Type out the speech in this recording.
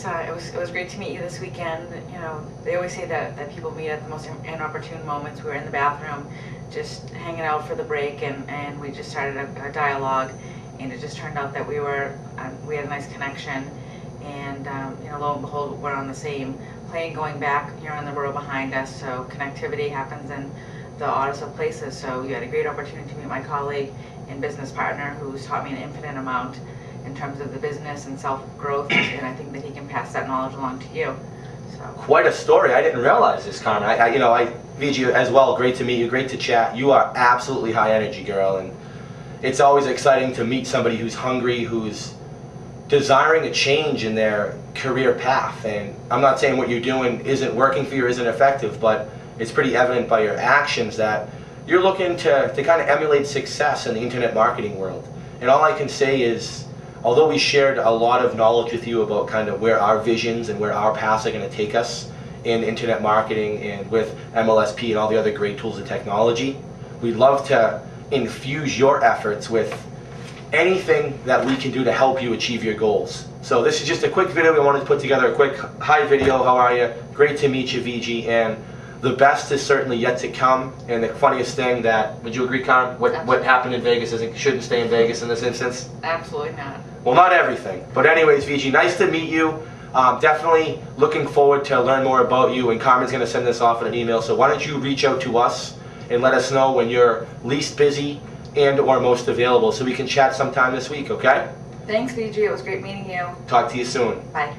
it was great to meet you this weekend. You know, they always say that people meet at the most inopportune moments. We were in the bathroom, just hanging out for the break, and we just started a dialogue, and it just turned out that we had a nice connection, and you know, lo and behold, we're on the same plane going back. You're on the road behind us, so connectivity happens in the oddest of places. So you had a great opportunity to meet my colleague and business partner, who's taught me an infinite amount in terms of the business and self-growth, and I think that he can pass that knowledge along to you. So. Quite a story. I didn't realize this, Carmen. VG, as well, great to meet you, great to chat. You are absolutely high energy, girl, and it's always exciting to meet somebody who's hungry, who's desiring a change in their career path. And I'm not saying what you're doing isn't working for you or isn't effective, but it's pretty evident by your actions that you're looking to kind of emulate success in the internet marketing world. And all I can say is, although we shared a lot of knowledge with you about kind of where our visions and where our paths are going to take us in internet marketing and with MLSP and all the other great tools and technology, we'd love to infuse your efforts with anything that we can do to help you achieve your goals. So this is just a quick video. We wanted to put together a quick hi video. How are you? Great to meet you, VG. And the best is certainly yet to come. And the funniest thing that, would you agree, Karen? What happened in Vegas shouldn't stay in Vegas in this instance? Absolutely not. Well, not everything. But anyways, VG, nice to meet you. Definitely looking forward to learn more about you. And Carmen's going to send this off in an email. So why don't you reach out to us and let us know when you're least busy and or most available, so we can chat sometime this week, okay? Thanks, VG. It was great meeting you. Talk to you soon. Bye.